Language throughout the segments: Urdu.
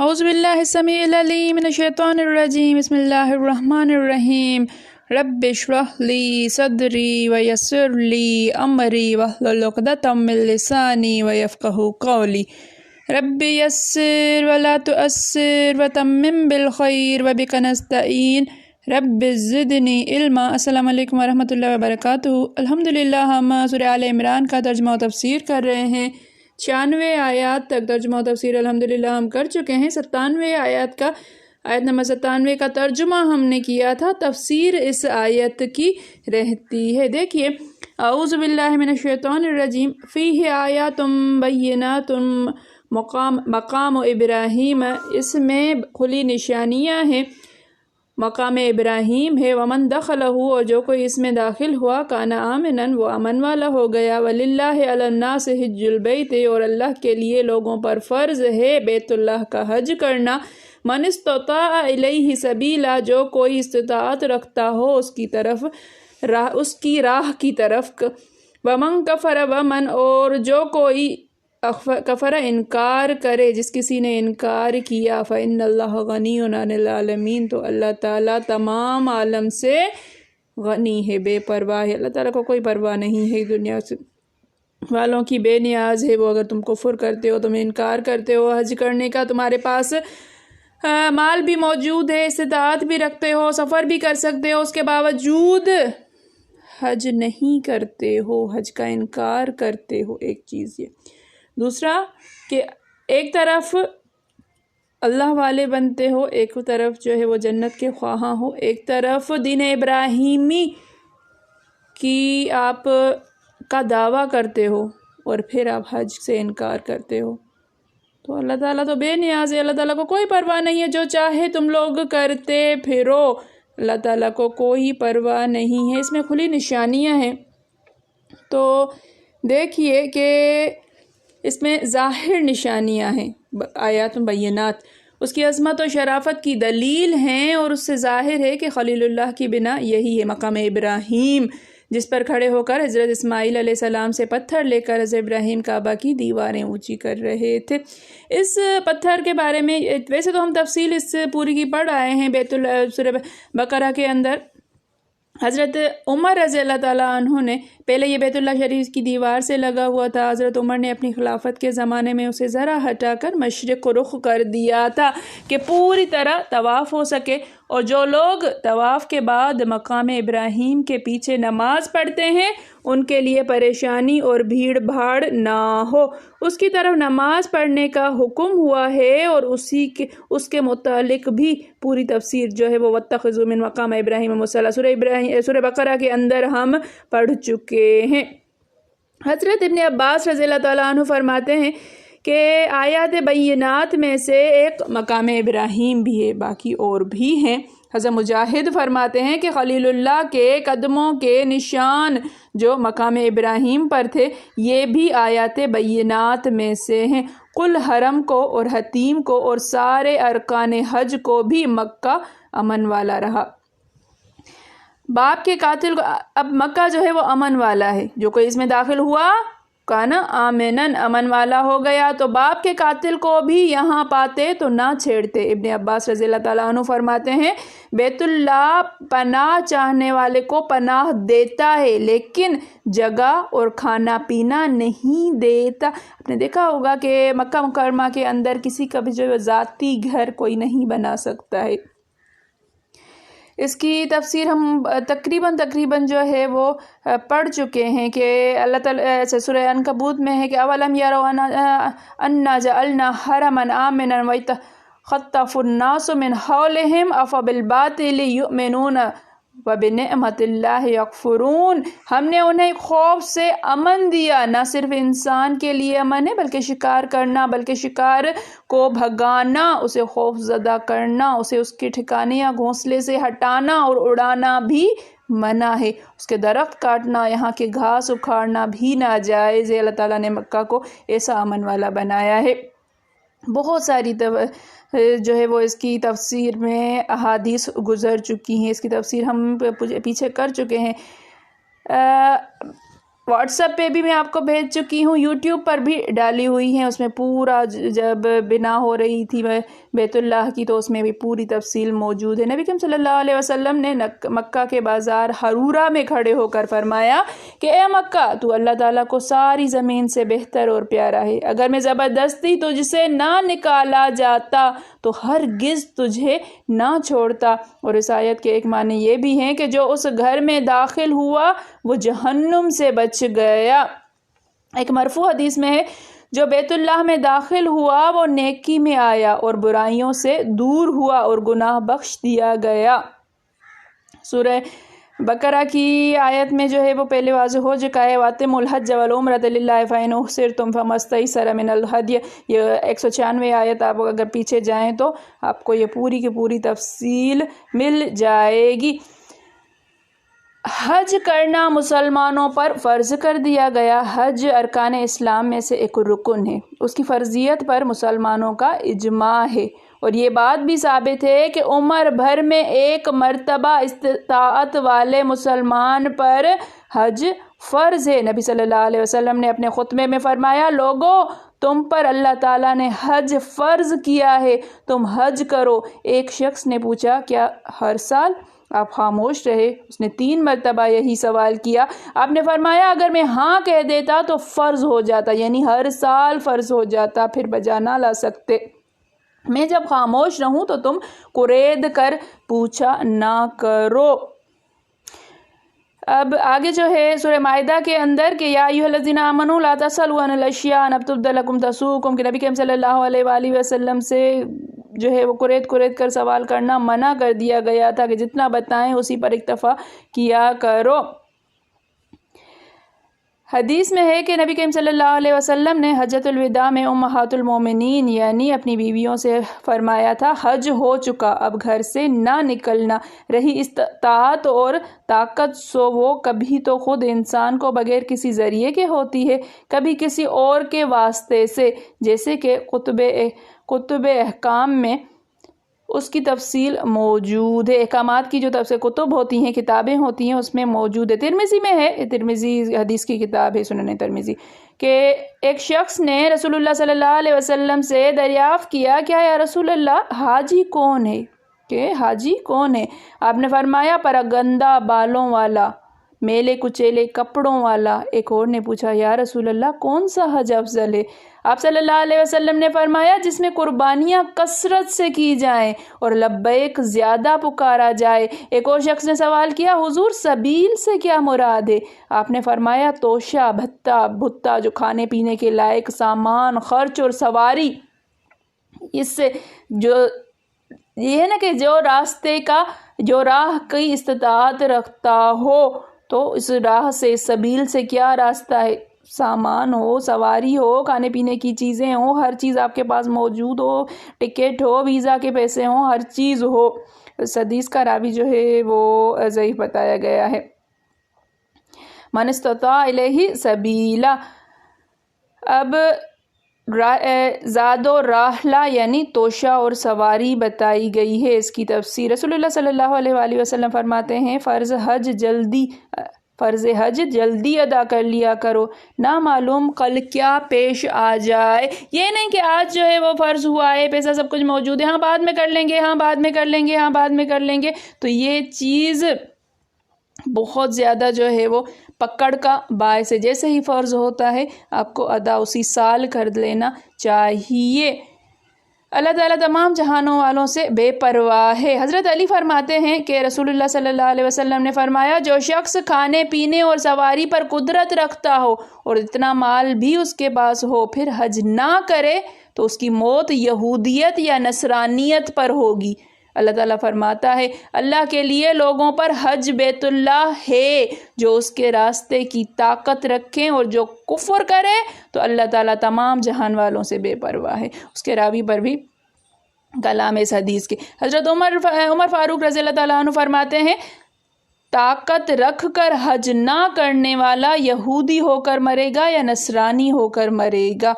اعوذ باللہ السمیع العلیم من الشیطان الرجیم بسم اللہ الرحمن الرحیم رب اشرح لی صدری ویسر لی امری واحلل عقدۃ من لسانی ویفقہوا قولی رب یسر ولا تؤثر وتمم بالخیر وبک نستعین رب زدنی علما۔ السلام علیکم ورحمۃ اللہ وبرکاتہ۔ الحمدللہ ہم سورہ آل عمران کا ترجمہ و تفسیر کر رہے ہیں۔ 96 آیات تک ترجمہ و تفسیر الحمدللہ ہم کر چکے ہیں۔ 97 آیات کا آیت نمبر 97 کا ترجمہ ہم نے کیا تھا، تفسیر اس آیت کی رہتی ہے۔ دیکھیے، اعوذ باللہ من الشیطان الرجیم فیہ آیات بینات مقام ابراہیم، اس میں کھلی نشانیاں ہیں، مقام ابراہیم ہے۔ ومن دخلہ، اور جو کوئی اس میں داخل ہوا، کان آمنا، وہ امن والا ہو گیا۔ وللہ علی الناس حج البیت، اور اللہ کے لیے لوگوں پر فرض ہے بیت اللہ کا حج کرنا۔ من استطاع الیہ سبیلا، جو کوئی استطاعت رکھتا ہو اس کی راہ کی طرف۔ ومن کفر، ومن، اور جو کوئی کفر انکار کرے، جس کسی نے انکار کیا، فإن اللہ غنی عن العالمین، تو اللہ تعالیٰ تمام عالم سے غنی ہے، بے پرواہ ہے۔ اللہ تعالیٰ کو کوئی پرواہ نہیں ہے، دنیا سے والوں کی بے نیاز ہے وہ۔ اگر تم کفر کرتے ہو، تم انکار کرتے ہو حج کرنے کا، تمہارے پاس مال بھی موجود ہے، استطاعت بھی رکھتے ہو، سفر بھی کر سکتے ہو، اس کے باوجود حج نہیں کرتے ہو، حج کا انکار کرتے ہو، ایک چیز یہ۔ دوسرا کہ ایک طرف اللہ والے بنتے ہو، ایک طرف جو ہے وہ جنت کے خواہاں ہو، ایک طرف دین ابراہیمی کی آپ کا دعویٰ کرتے ہو، اور پھر آپ حج سے انکار کرتے ہو، تو اللہ تعالیٰ تو بے نیاز ہے، اللہ تعالیٰ کو کوئی پرواہ نہیں ہے، جو چاہے تم لوگ کرتے پھرو، اللہ تعالیٰ کو کوئی پرواہ نہیں ہے۔ اس میں کھلی نشانیاں ہیں، تو دیکھیے کہ اس میں ظاہر نشانیاں ہیں، آیات بینات، اس کی عظمت و شرافت کی دلیل ہیں، اور اس سے ظاہر ہے کہ خلیل اللہ کی بنا یہی ہے، مقام ابراہیم، جس پر کھڑے ہو کر حضرت اسماعیل علیہ السلام سے پتھر لے کر حضرت ابراہیم کعبہ کی دیواریں اونچی کر رہے تھے۔ اس پتھر کے بارے میں ویسے تو ہم تفصیل اس پوری کی پڑھ آئے ہیں، سورہ بقرہ کے اندر حضرت عمر رضی اللہ تعالیٰ عنہ نے، پہلے یہ بیت اللہ شریف کی دیوار سے لگا ہوا تھا، حضرت عمر نے اپنی خلافت کے زمانے میں اسے ذرا ہٹا کر مشرق رخ کر دیا تھا کہ پوری طرح طواف ہو سکے، اور جو لوگ طواف کے بعد مقام ابراہیم کے پیچھے نماز پڑھتے ہیں ان کے لیے پریشانی اور بھیڑ بھاڑ نہ ہو، اس کی طرف نماز پڑھنے کا حکم ہوا ہے، اور اس کے متعلق بھی پوری تفسیر جو ہے وہ وَاتَّخِذُوا مِن مقام ابراہیم مصلی، سورہ بقرہ کے اندر ہم پڑھ چکے ہیں۔ حضرت ابن عباس رضی اللہ تعالیٰ عنہ فرماتے ہیں کہ آیات بینات میں سے ایک مقام ابراہیم بھی ہے، باقی اور بھی ہیں۔ حضرت مجاہد فرماتے ہیں کہ خلیل اللہ کے قدموں کے نشان جو مقام ابراہیم پر تھے، یہ بھی آیات بینات میں سے ہیں۔ کل حرم کو اور حتیم کو اور سارے ارکان حج کو بھی مکہ امن والا رہا۔ باپ کے قاتل کو، اب مکہ جو ہے وہ امن والا ہے، جو کوئی اس میں داخل ہوا کانا آمنن، امن والا ہو گیا، تو باپ کے قاتل کو بھی یہاں پاتے تو نہ چھیڑتے۔ ابن عباس رضی اللہ تعالیٰ عنہ فرماتے ہیں بیت اللہ پناہ چاہنے والے کو پناہ دیتا ہے، لیکن جگہ اور کھانا پینا نہیں دیتا۔ آپ نے دیکھا ہوگا کہ مکہ مکرمہ کے اندر کسی کا بھی جو ذاتی گھر کوئی نہیں بنا سکتا ہے۔ اس کی تفسیر ہم تقریباً جو ہے وہ پڑھ چکے ہیں کہ اللہ تعالیٰ سورہ عنکبوت میں ہے کہ اولم یروا انا جعلنا حرما آمنا ویتخطف الناس من حولهم افبالباطل یؤمنون وبنعمت اللہ یکفرون۔ ہم نے انہیں خوف سے امن دیا، نہ صرف انسان کے لیے امن ہے بلکہ شکار کرنا، بلکہ شکار کو بھگانا، اسے خوف زدہ کرنا، اسے اس کے ٹھکانے یا گھونسلے سے ہٹانا اور اڑانا بھی منع ہے، اس کے درخت کاٹنا، یہاں کے گھاس اکھاڑنا بھی ناجائز ہے۔ اللہ تعالیٰ نے مکہ کو ایسا امن والا بنایا ہے۔ بہت ساری جو ہے وہ اس کی تفسیر میں احادیث گزر چکی ہیں، اس کی تفسیر ہم پیچھے کر چکے ہیں۔ واٹس ایپ پہ بھی میں آپ کو بھیج چکی ہوں، یوٹیوب پر بھی ڈالی ہوئی ہیں، اس میں پورا جب بنا ہو رہی تھی بیت اللہ کی تو اس میں بھی پوری تفصیل موجود ہے۔ نبی کریم صلی اللہ علیہ وسلم نے مکہ کے بازار حرورہ میں کھڑے ہو کر فرمایا کہ اے مکہ، تو اللہ تعالیٰ کو ساری زمین سے بہتر اور پیارا ہے، اگر میں زبردستی تجھ سے نہ نکالا جاتا تو ہرگز تجھے نہ چھوڑتا۔ اور اس آیت کے ایک معنی یہ بھی ہیں کہ جو اس گھر میں داخل ہوا وہ جہنم سے بچ گیا۔ ایک مرفوع حدیث میں ہے جو بیت اللہ میں داخل ہوا وہ نیکی میں آیا اور برائیوں سے دور ہوا اور گناہ بخش دیا گیا۔ سورہ بقرہ کی آیت میں جو ہے وہ پہلے واضح ہو چکا ہے، وَأَتِمُّوا الْحَجَّ وَالْعُمْرَةَ لِلَّهِ فَإِنْ أُحْصِرْتُمْ فَمَا اسْتَيْسَرَ مِنَ الْهَدْيِ۔ یہ 196 آیت آپ اگر پیچھے جائیں تو آپ کو یہ پوری کی پوری تفصیل مل جائے گی۔ حج کرنا مسلمانوں پر فرض کر دیا گیا۔ حج ارکان اسلام میں سے ایک رکن ہے، اس کی فرضیت پر مسلمانوں کا اجماع ہے، اور یہ بات بھی ثابت ہے کہ عمر بھر میں ایک مرتبہ استطاعت والے مسلمان پر حج فرض ہے۔ نبی صلی اللہ علیہ وسلم نے اپنے خطبے میں فرمایا، لوگو تم پر اللہ تعالیٰ نے حج فرض کیا ہے، تم حج کرو۔ ایک شخص نے پوچھا، کیا ہر سال؟ آپ خاموش رہے۔ اس نے 3 مرتبہ یہی سوال کیا۔ آپ نے فرمایا، اگر میں ہاں کہہ دیتا تو فرض ہو جاتا، یعنی ہر سال فرض ہو جاتا، پھر بجا نہ لا سکتے۔ میں جب خاموش رہوں تو تم قرید کر پوچھا نہ کرو۔ اب آگے جو ہے سورہ مائدہ کے اندر کہ یا ایھا الذین آمنوا لا تسألوا عن الاشیاء ان تبد لکم تسؤکم، کہ نبی کریم صلی اللہ علیہ وآلہ وسلم سے جو ہے وہ قرید کر سوال کرنا منع کر دیا گیا تھا کہ جتنا بتائیں اسی پر اکتفا کیا کرو۔ حدیث میں ہے کہ نبی کریم صلی اللہ علیہ وسلم نے حجۃ الوداع میں امہات المومنین یعنی اپنی بیویوں سے فرمایا تھا، حج ہو چکا، اب گھر سے نہ نکلنا۔ رہی استطاعت اور طاقت، سو وہ کبھی تو خود انسان کو بغیر کسی ذریعے کے ہوتی ہے، کبھی کسی اور کے واسطے سے، جیسے کہ کتب احکام میں اس کی تفصیل موجود ہے۔ احکامات کی جو تفصیل کتب ہوتی ہیں، کتابیں ہوتی ہیں، اس میں موجود ہے۔ ترمذی میں ہے، ترمذی حدیث کی کتاب ہے سنن ترمذی، کہ ایک شخص نے رسول اللہ صلی اللہ علیہ وسلم سے دریافت کیا، کیا یا رسول اللہ حاجی کون ہے؟ کہ حاجی کون ہے؟ آپ نے فرمایا، پراگندہ بالوں والا، میلے کچیلے کپڑوں والا۔ ایک اور نے پوچھا، یا رسول اللہ کون سا حج افضل ہے؟ آپ صلی اللہ علیہ وسلم نے فرمایا، جس میں قربانیاں کثرت سے کی جائیں اور لبیک زیادہ پکارا جائے۔ ایک اور شخص نے سوال کیا، حضور سبیل سے کیا مراد ہے؟ آپ نے فرمایا، توشہ، بھتہ جو کھانے پینے کے لائق سامان، خرچ اور سواری۔ اس سے جو یہ ہے نا کہ جو راہ کی استطاعت رکھتا ہو، تو اس راہ سے، سبیل سے کیا راستہ ہے؟ سامان ہو، سواری ہو، کھانے پینے کی چیزیں ہوں، ہر چیز آپ کے پاس موجود ہو، ٹکٹ ہو، ویزا کے پیسے ہوں، ہر چیز ہو۔ اس حدیث کا راوی جو ہے وہ ضعیف بتایا گیا ہے۔ من استطاع الیہ سبیلا۔ اب زاد و راحلہ یعنی توشہ اور سواری بتائی گئی ہے، اس کی تفسیر رسول اللہ صلی اللہ علیہ وآلہ وسلم فرماتے ہیں، فرض حج جلدی ادا کر لیا کرو، نہ معلوم کل کیا پیش آ جائے۔ یہ نہیں کہ آج جو ہے وہ فرض ہوا ہے، پیسہ سب کچھ موجود ہے، ہاں بعد میں کر لیں گے، ہاں بعد میں کر لیں گے، ہاں بعد میں کر لیں گے، تو یہ چیز بہت زیادہ جو ہے وہ پکڑ کا باعث ہے۔ جیسے ہی فرض ہوتا ہے آپ کو ادا اسی سال کر لینا چاہیے۔ اللہ تعالیٰ تمام جہانوں والوں سے بے پرواہ ہے۔ حضرت علی فرماتے ہیں کہ رسول اللہ صلی اللہ علیہ وسلم نے فرمایا، جو شخص کھانے پینے اور سواری پر قدرت رکھتا ہو اور اتنا مال بھی اس کے پاس ہو، پھر حج نہ کرے تو اس کی موت یہودیت یا نصرانیت پر ہوگی۔ اللہ تعالیٰ فرماتا ہے، اللہ کے لیے لوگوں پر حج بیت اللہ ہے، جو اس کے راستے کی طاقت رکھیں، اور جو کفر کرے تو اللہ تعالیٰ تمام جہان والوں سے بے پرواہ ہے۔ اس کے راوی پر بھی کلام اس حدیث کے۔ حضرت عمر فاروق رضی اللہ تعالیٰ عنہ فرماتے ہیں، طاقت رکھ کر حج نہ کرنے والا یہودی ہو کر مرے گا یا نصرانی ہو کر مرے گا۔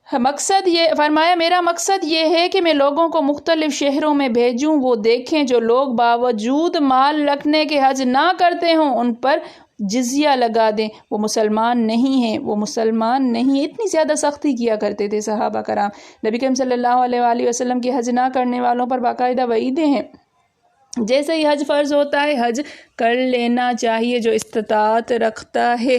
فرمایا، میرا مقصد یہ ہے کہ میں لوگوں کو مختلف شہروں میں بھیجوں، وہ دیکھیں جو لوگ باوجود مال رکھنے کے حج نہ کرتے ہوں، ان پر جزیہ لگا دیں، وہ مسلمان نہیں ہیں، وہ مسلمان نہیں ہیں۔ اتنی زیادہ سختی کیا کرتے تھے صحابہ کرام۔ نبی کریم صلی اللہ علیہ وآلہ وسلم کی حج نہ کرنے والوں پر باقاعدہ وعیدیں ہیں۔ جیسے ہی حج فرض ہوتا ہے حج کر لینا چاہیے جو استطاعت رکھتا ہے۔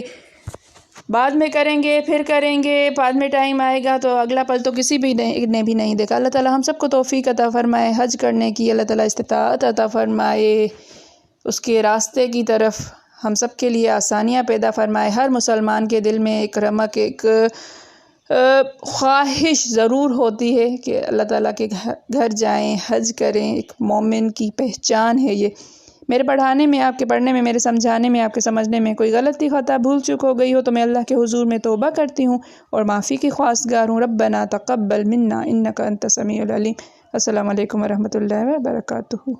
بعد میں کریں گے، پھر کریں گے، بعد میں ٹائم آئے گا تو اگلا پل تو کسی بھی نے بھی نہیں دیکھا۔ اللہ تعالی ہم سب کو توفیق عطا فرمائے حج کرنے کی، اللہ تعالی استطاعت عطا فرمائے، اس کے راستے کی طرف ہم سب کے لیے آسانیاں پیدا فرمائے۔ ہر مسلمان کے دل میں ایک رمق، ایک خواہش ضرور ہوتی ہے کہ اللہ تعالیٰ کے گھر جائیں، حج کریں۔ ایک مومن کی پہچان ہے یہ۔ میرے پڑھانے میں، آپ کے پڑھنے میں، میرے سمجھانے میں، آپ کے سمجھنے میں کوئی غلطی، خطا، بھول چوک ہو گئی ہو تو میں اللہ کے حضور میں توبہ کرتی ہوں اور معافی کی خواستگار ہوں۔ ربنا تقبل منا انک انت السمیع العلیم۔ السلام علیکم ورحمۃ اللہ وبرکاتہ۔